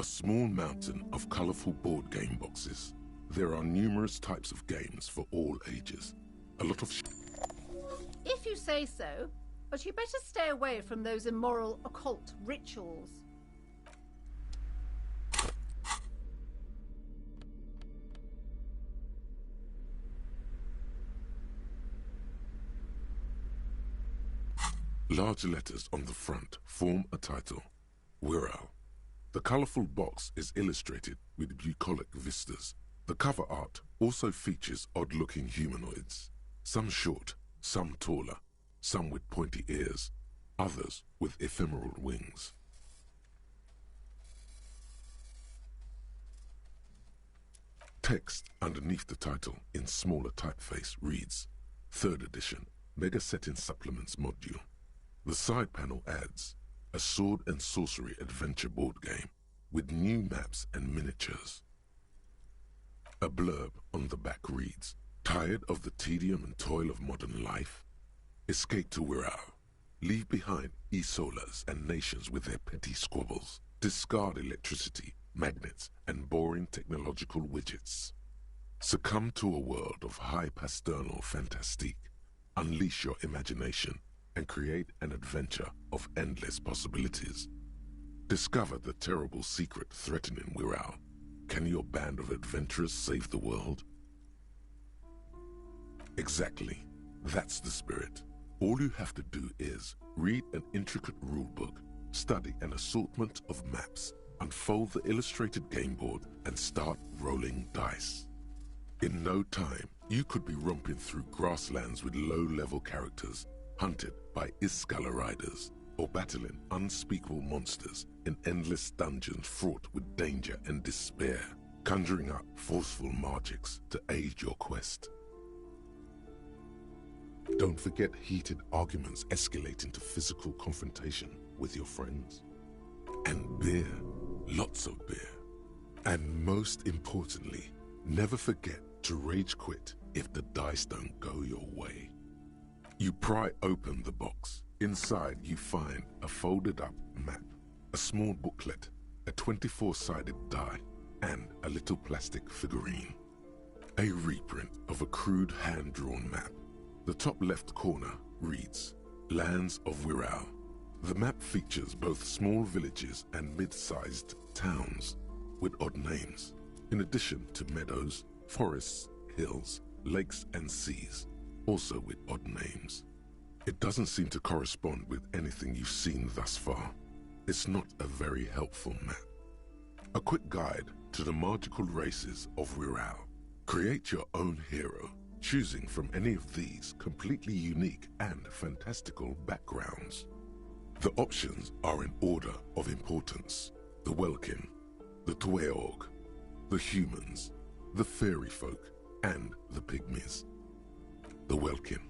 A small mountain of colorful board game boxes. There are numerous types of games for all ages. A lot of If you say so, but you better stay away from those immoral occult rituals. Large letters on the front form a title, Wirral. The colorful box is illustrated with bucolic vistas. The cover art also features odd-looking humanoids, some short, some taller, some with pointy ears, others with ephemeral wings. Text underneath the title in smaller typeface reads, 3rd edition, Mega Setting Supplements Module. The side panel adds a sword and sorcery adventure board game with new maps and miniatures. A blurb on the back reads, tired of the tedium and toil of modern life? Escape to Wirral. Leave behind Isolas and nations with their petty squabbles. Discard electricity, magnets, and boring technological widgets. Succumb to a world of high pasternal fantastique. Unleash your imagination and create an adventure of endless possibilities. Discover the terrible secret threatening Wirral. Can your band of adventurers save the world? Exactly. That's the spirit. All you have to do is read an intricate rulebook, study an assortment of maps, unfold the illustrated game board, and start rolling dice. In no time, you could be romping through grasslands with low-level characters, hunted by Iskala riders, or battling unspeakable monsters in endless dungeons fraught with danger and despair, conjuring up forceful magics to aid your quest. Don't forget heated arguments escalating to physical confrontation with your friends. And beer, lots of beer. And most importantly, never forget to rage quit if the dice don't go your way. You pry open the box. Inside you find a folded up map, a small booklet, a 24-sided die, and a little plastic figurine. A reprint of a crude hand-drawn map. The top left corner reads, Lands of Wirral. The map features both small villages and mid-sized towns with odd names, in addition to meadows, forests, hills, lakes, and seas, also with odd names. It doesn't seem to correspond with anything you've seen thus far. It's not a very helpful map. A quick guide to the magical races of Wirral. Create your own hero, choosing from any of these completely unique and fantastical backgrounds. The options are in order of importance. The Welkin, the Tweog, the humans, the fairy folk, and the pygmies. The Welkin,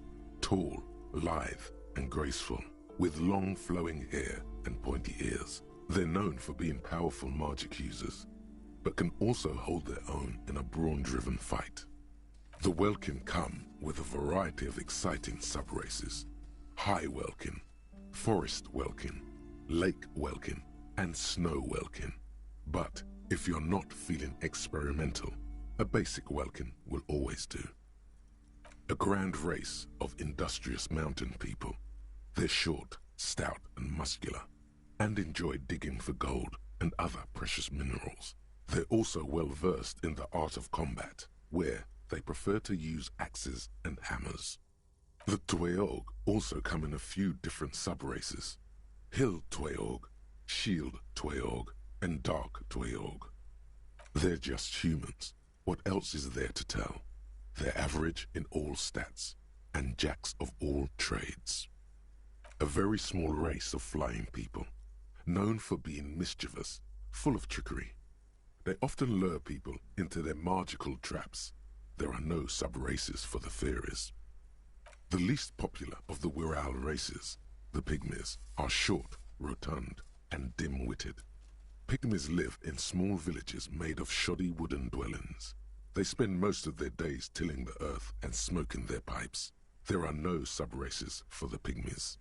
tall, lithe, and graceful, with long flowing hair and pointy ears. They're known for being powerful magic users, but can also hold their own in a brawn-driven fight. The Welkin come with a variety of exciting sub-races. High Welkin, Forest Welkin, Lake Welkin, and Snow Welkin. But if you're not feeling experimental, a basic Welkin will always do. A grand race of industrious mountain people. They're short, stout, and muscular, and enjoy digging for gold and other precious minerals. They're also well versed in the art of combat, where they prefer to use axes and hammers. The Tweog also come in a few different sub-races. Hill Tweog, Shield Tweog, and Dark Tweog. They're just humans. What else is there to tell? They're average in all stats, and jacks of all trades. A very small race of flying people, known for being mischievous, full of trickery. They often lure people into their magical traps. There are no sub-races for the fairies. The least popular of the Wirral races, the pygmies, are short, rotund, and dim-witted. Pygmies live in small villages made of shoddy wooden dwellings. They spend most of their days tilling the earth and smoking their pipes. There are no sub-races for the pygmies.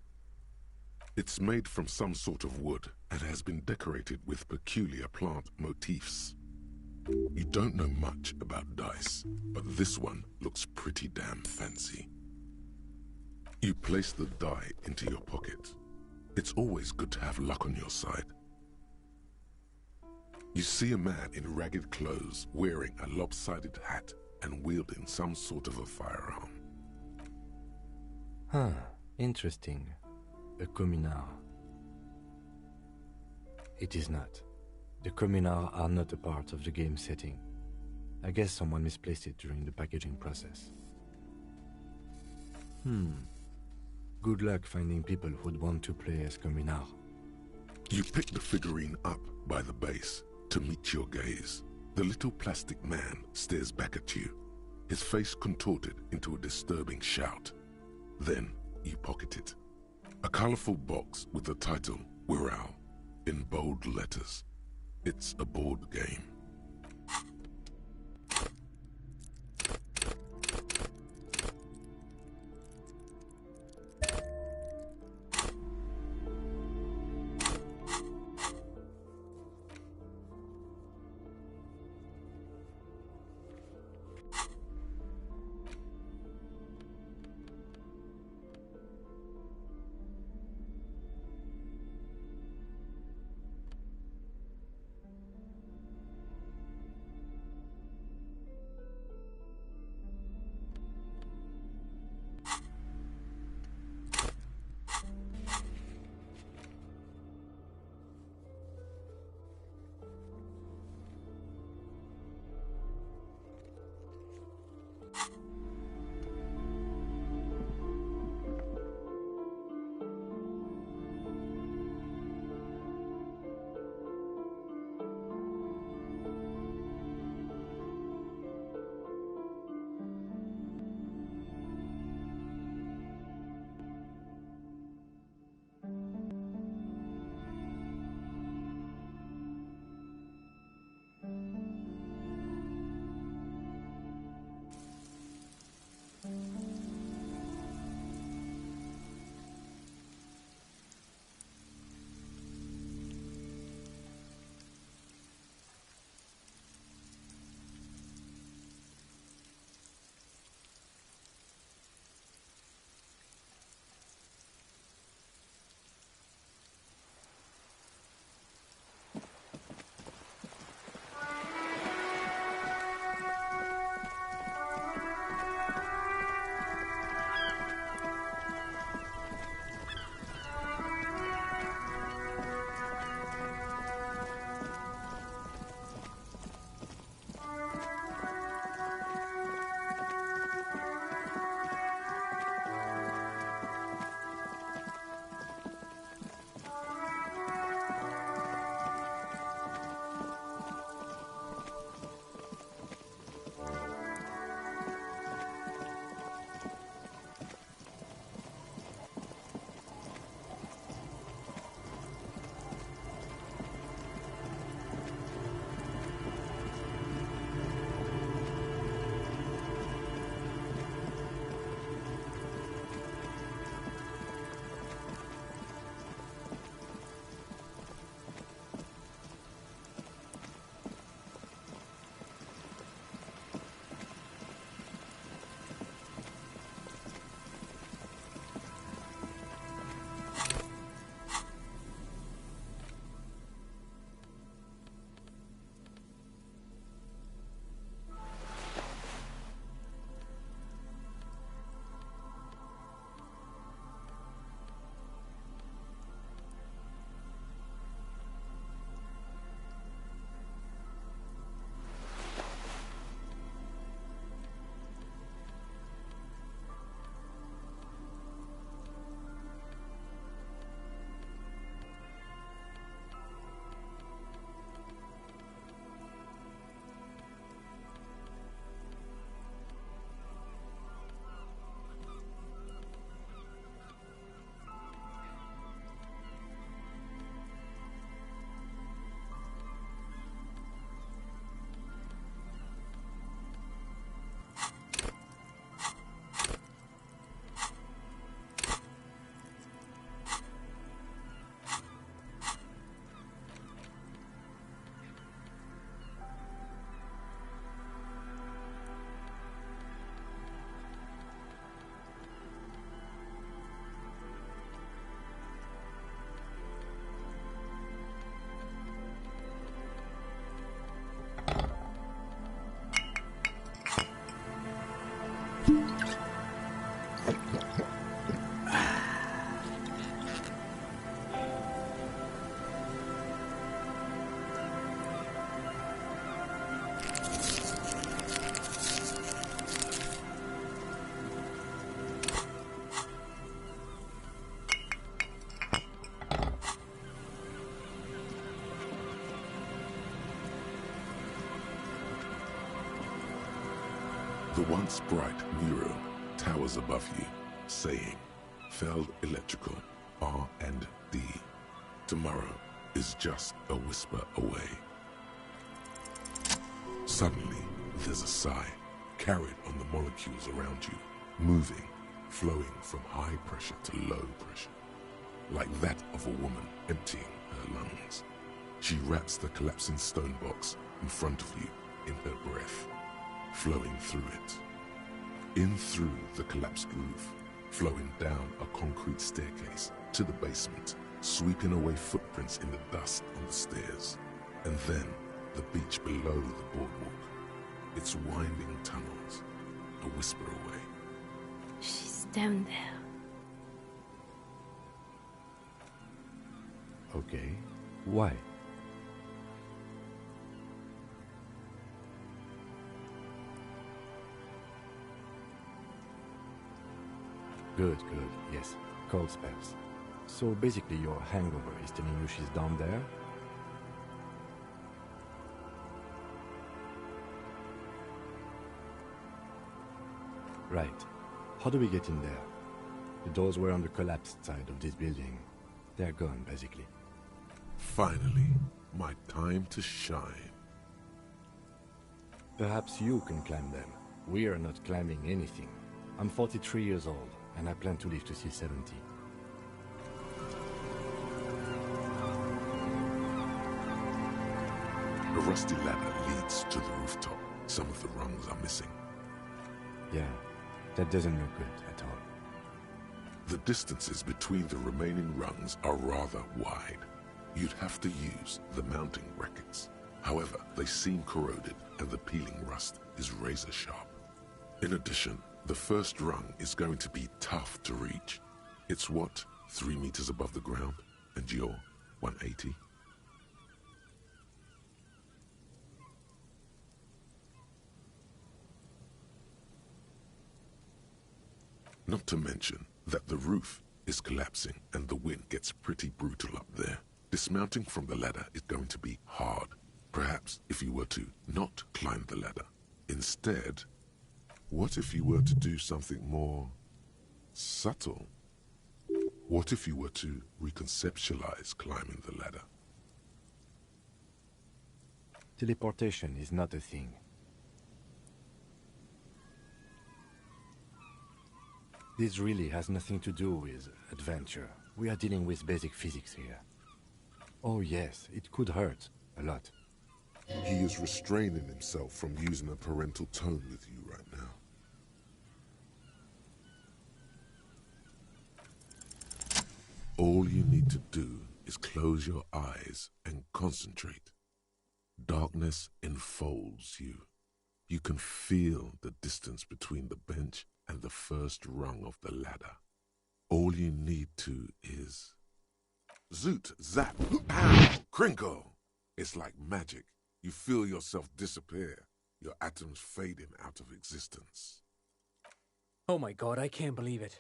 It's made from some sort of wood and has been decorated with peculiar plant motifs. You don't know much about dice, but this one looks pretty damn fancy. You place the die into your pocket. It's always good to have luck on your side. You see a man in ragged clothes wearing a lopsided hat and wielding some sort of a firearm. Huh, interesting. A communard. It is not. The communards are not a part of the game setting. I guess someone misplaced it during the packaging process. Good luck finding people who'd want to play as communard. You pick the figurine up by the base to meet your gaze. The little plastic man stares back at you, his face contorted into a disturbing shout. Then you pocket it. A colorful box with the title, Wirral, in bold letters. It's a board game. once bright mural towers above you, saying, Feld Electrical, R&D. Tomorrow is just a whisper away. Suddenly, there's a sigh, carried on the molecules around you, moving, flowing from high pressure to low pressure, like that of a woman emptying her lungs. She wraps the collapsing stone box in front of you in her breath, flowing through it. In through the collapsed roof, flowing down a concrete staircase to the basement, sweeping away footprints in the dust on the stairs, and then the beach below the boardwalk, its winding tunnels, a whisper away. She's down there. Okay, why? Good, yes. Cold spells. So basically your hangover is telling you she's down there? Right. How do we get in there? The doors were on the collapsed side of this building. They're gone, basically. Finally, my time to shine. Perhaps you can climb them. We are not climbing anything. I'm 43 years old, and I plan to live to see 70. A rusty ladder leads to the rooftop. Some of the rungs are missing. Yeah, that doesn't look good at all. The distances between the remaining rungs are rather wide. You'd have to use the mounting brackets. However, they seem corroded and the peeling rust is razor sharp. In addition, the first rung is going to be tough to reach. It's what, 3 meters above the ground, and you're 180? Not to mention that the roof is collapsing and the wind gets pretty brutal up there. Dismounting from the ladder is going to be hard. Perhaps if you were to not climb the ladder. Instead, what if you were to do something more subtle? What if you were to reconceptualize climbing the ladder? Teleportation is not a thing. This really has nothing to do with adventure. We are dealing with basic physics here. Oh yes, it could hurt. A lot. He is restraining himself from using a parental tone with you right now. All you need to do is close your eyes and concentrate. Darkness enfolds you. You can feel the distance between the bench and the first rung of the ladder. All you need to is... Zoot, zap, pow, crinkle. It's like magic. You feel yourself disappear, your atoms fading out of existence. Oh my god, I can't believe it.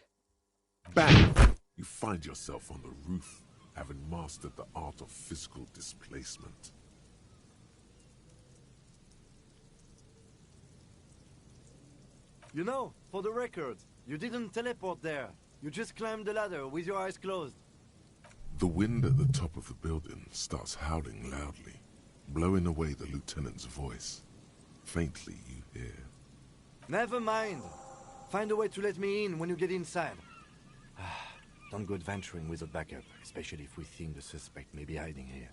Bang! You find yourself on the roof, having mastered the art of physical displacement. You know, for the record, you didn't teleport there. You just climbed the ladder with your eyes closed. The wind at the top of the building starts howling loudly, blowing away the lieutenant's voice. Faintly you hear. Never mind. Find a way to let me in when you get inside. Don't go adventuring with a backup, especially if we think the suspect may be hiding here.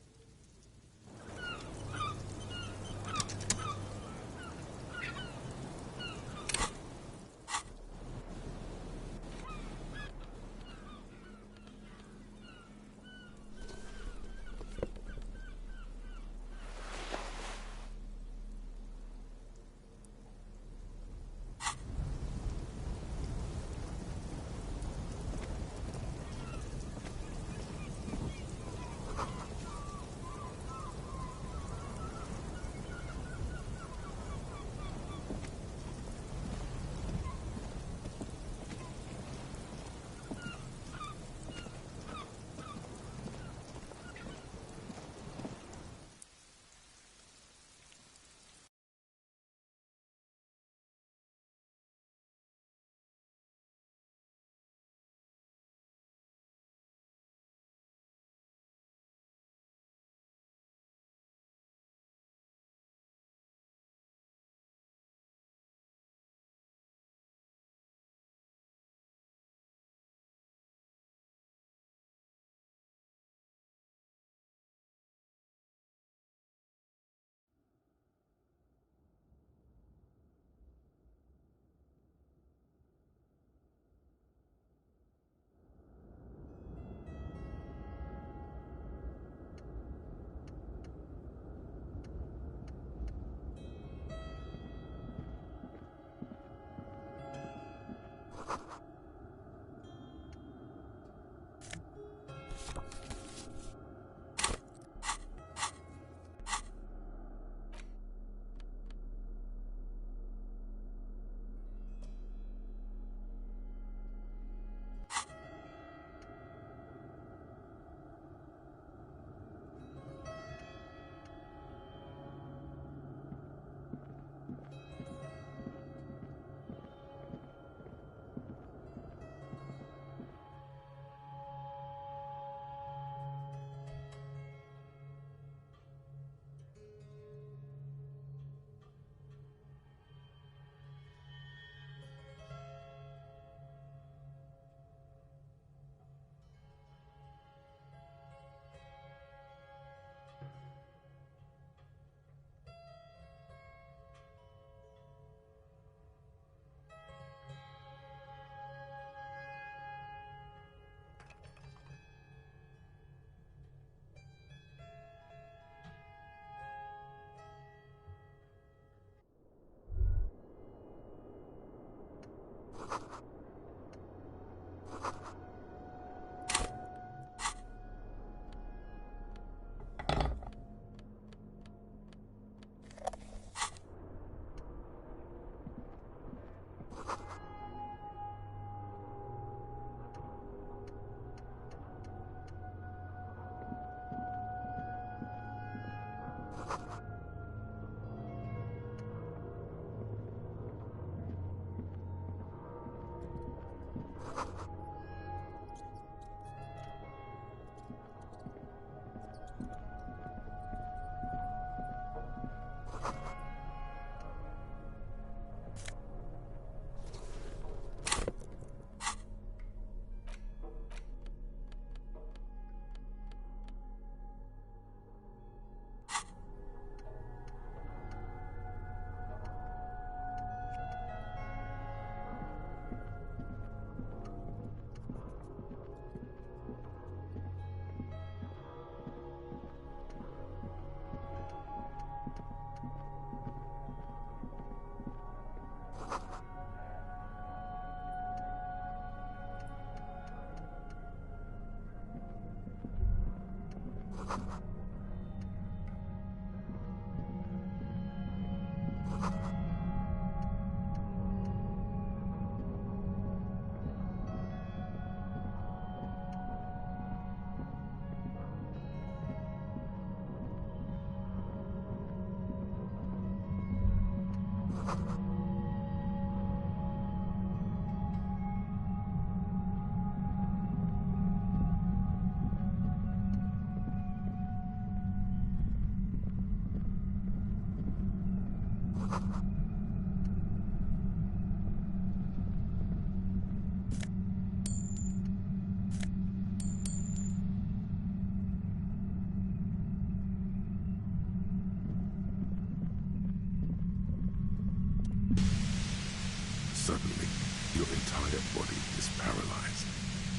Suddenly, your entire body is paralyzed.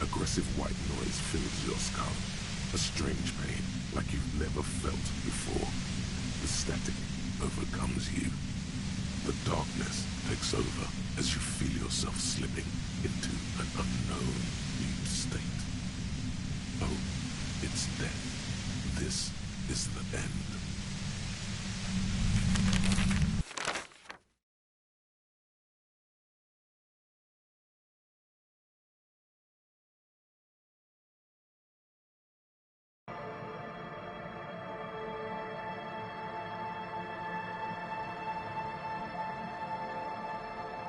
Aggressive white noise fills your skull. A strange pain like you've never felt before. The static overcomes you. The darkness takes over as you feel yourself slipping into an unknown new state. Oh, it's death. This is the end.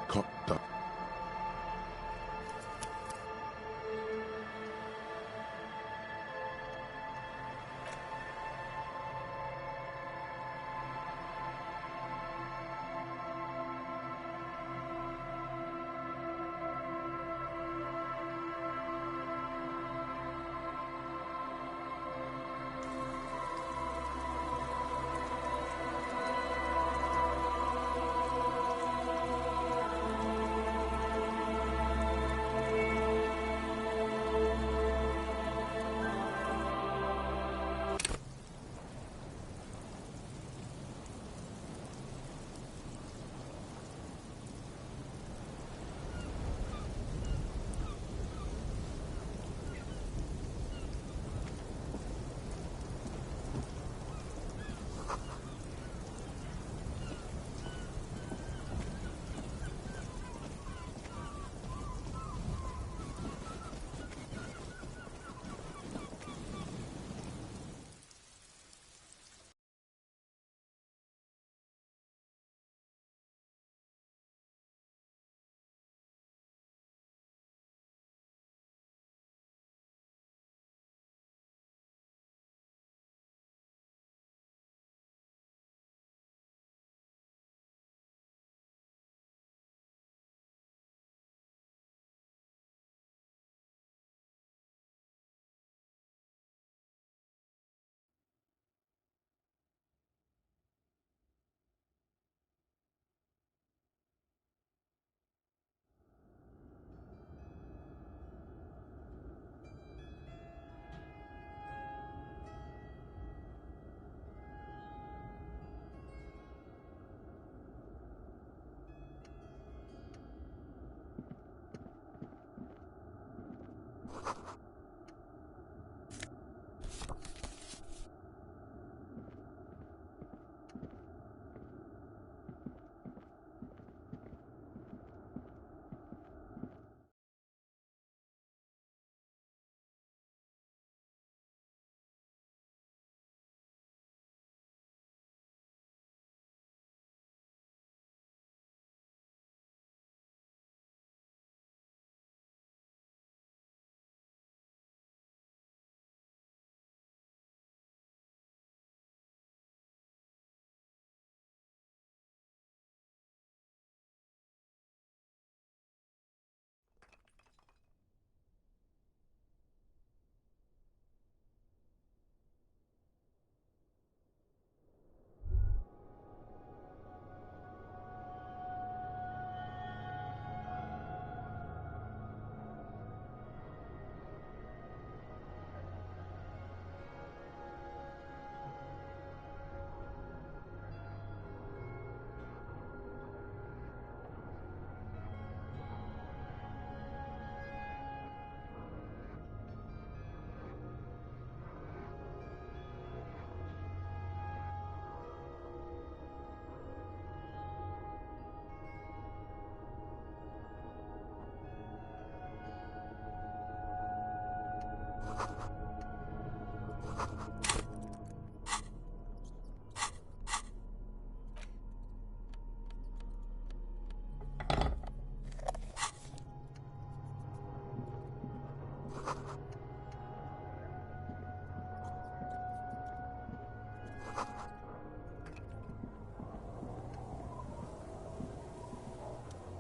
Cocked up.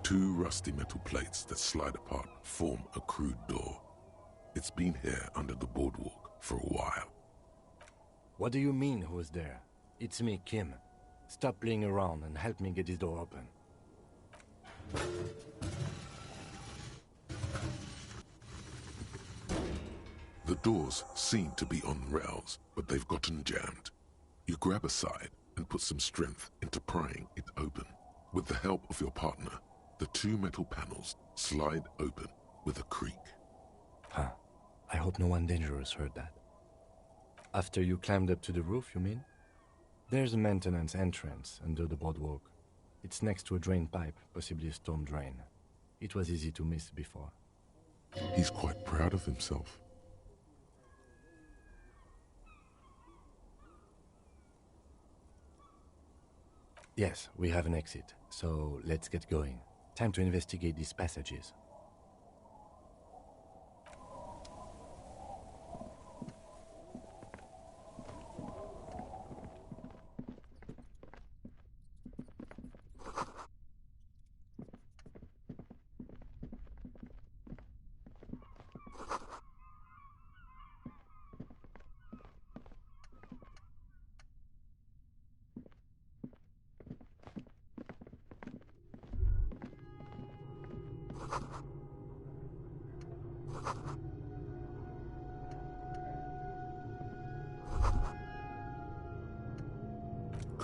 Two rusty metal plates that slide apart form a crude door. It's been here under the boardwalk for a while. What do you mean, who's there? It's me, Kim. Stop playing around and help me get this door open. The doors seem to be on rails, but they've gotten jammed. You grab a side and put some strength into prying it open. With the help of your partner, the two metal panels slide open with a creak. Huh. I hope no one dangerous heard that. After you climbed up to the roof, you mean? There's a maintenance entrance under the boardwalk. It's next to a drain pipe, possibly a storm drain. It was easy to miss before. He's quite proud of himself. Yes, we have an exit, so let's get going. Time to investigate these passages.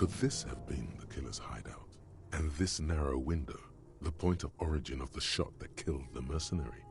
Could this have been the killer's hideout? And this narrow window, the point of origin of the shot that killed the mercenary?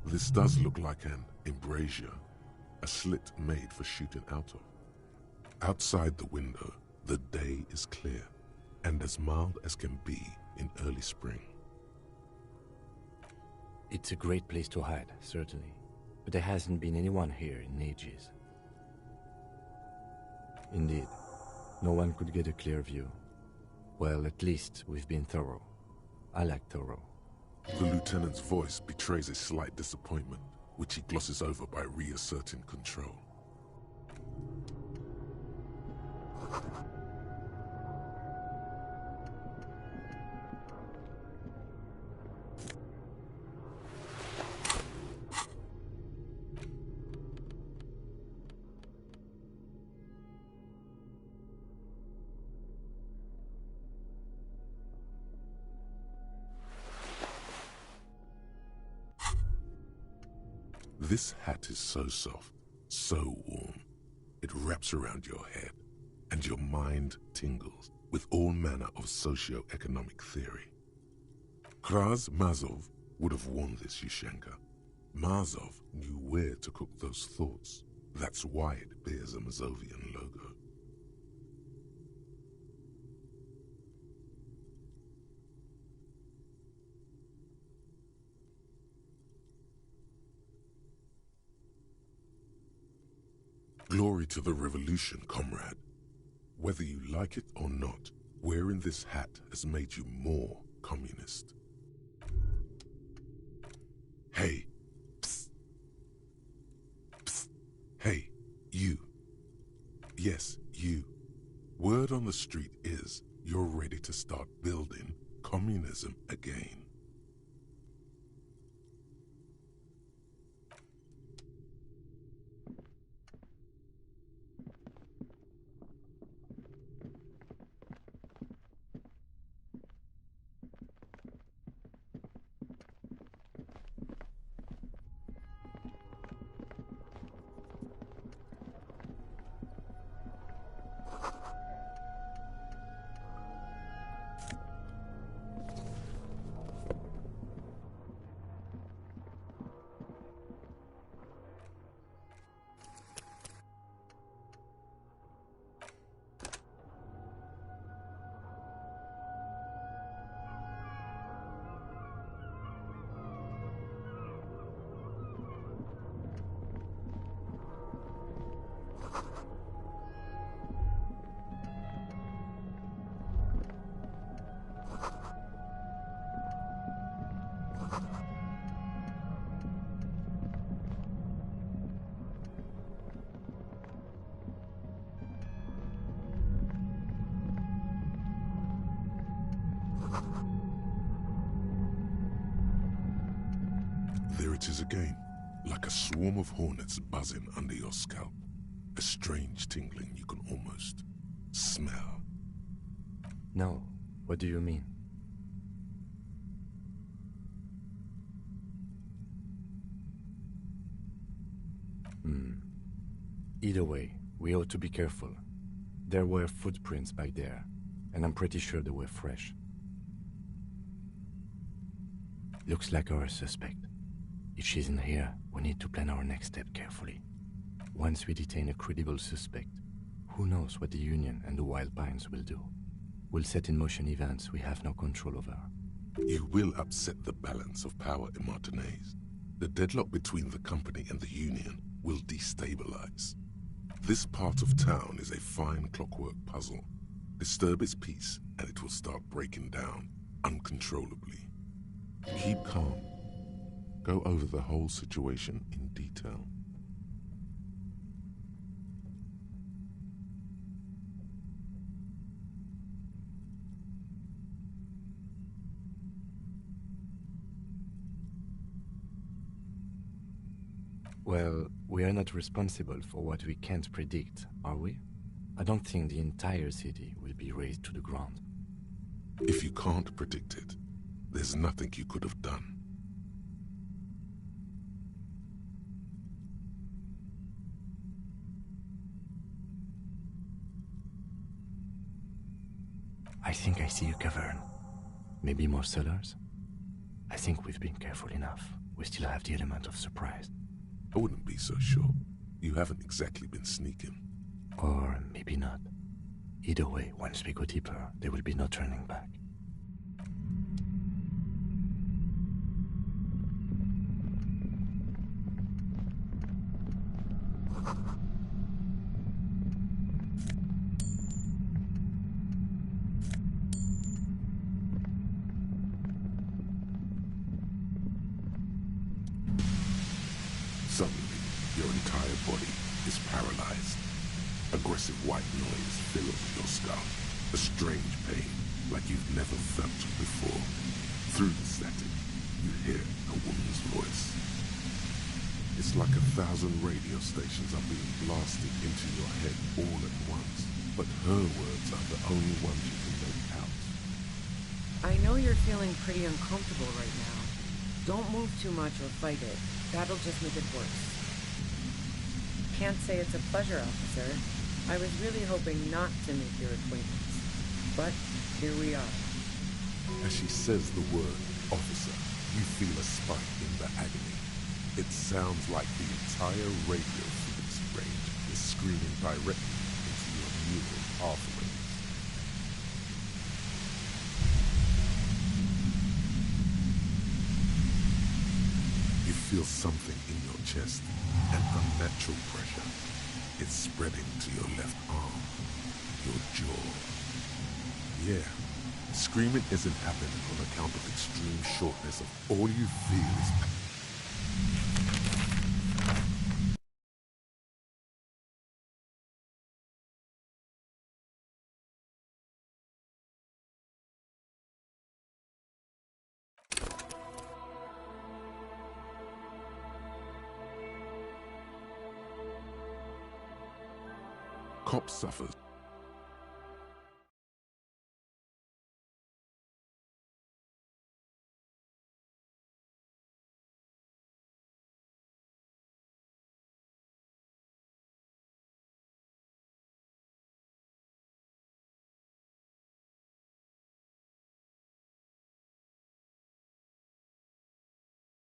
This does look like an embrasure, a slit made for shooting out of. Outside the window, the day is clear and as mild as can be in early spring. It's a great place to hide, certainly, but there hasn't been anyone here in ages. Indeed, no one could get a clear view. Well, at least we've been thorough. I like thorough. The lieutenant's voice betrays a slight disappointment, which he glosses over by reasserting control. This hat is so soft, so warm. It wraps around your head, and your mind tingles with all manner of socio-economic theory. Kraz Mazov would have worn this, Yushenka. Mazov knew where to cook those thoughts. That's why it bears a Mazovian logo. Glory to the revolution, comrade. Whether you like it or not, wearing this hat has made you more communist. Hey. Psst. Psst. Hey, you. Yes, you. Word on the street is you're ready to start building communism again. There it is again, like a swarm of hornets buzzing under your scalp. A strange tingling you can almost smell. No, what do you mean? Either way, we ought to be careful. There were footprints back there, and I'm pretty sure they were fresh. Looks like our suspect. If she's in here, we need to plan our next step carefully. Once we detain a credible suspect, who knows what the Union and the Wild Pines will do? We'll set in motion events we have no control over. You will upset the balance of power in Martinaise. The deadlock between the company and the Union will destabilize. This part of town is a fine clockwork puzzle. Disturb its peace, and it will start breaking down uncontrollably. Keep calm. Go over the whole situation in detail. Well, we are not responsible for what we can't predict, are we? I don't think the entire city will be razed to the ground. If you can't predict it, there's nothing you could have done. I think I see a cavern. Maybe more cellars? I think we've been careful enough. We still have the element of surprise. I wouldn't be so sure. You haven't exactly been sneaking. Or maybe not. Either way, once we go deeper, there will be no turning back. Suddenly, your entire body is paralyzed. Aggressive white noise fills your skull. A strange pain, like you've never felt before. Through the static, you hear a woman's voice. It's like 1,000 radio stations are being blasted into your head all at once. But her words are the only ones you can make out. I know you're feeling pretty uncomfortable right now. Don't move too much or fight it. That'll just make it worse. Can't say it's a pleasure, officer. I was really hoping not to make your acquaintance. But here we are. As she says the word, officer, you feel a spike in the agony. It sounds like the entire radio frequency range is screaming directly into your neural pathways. You feel something in your chest, an unnatural pressure. It's spreading to your left arm, your jaw. Yeah, screaming isn't happening on account of extreme shortness of all you feel is Cop suffers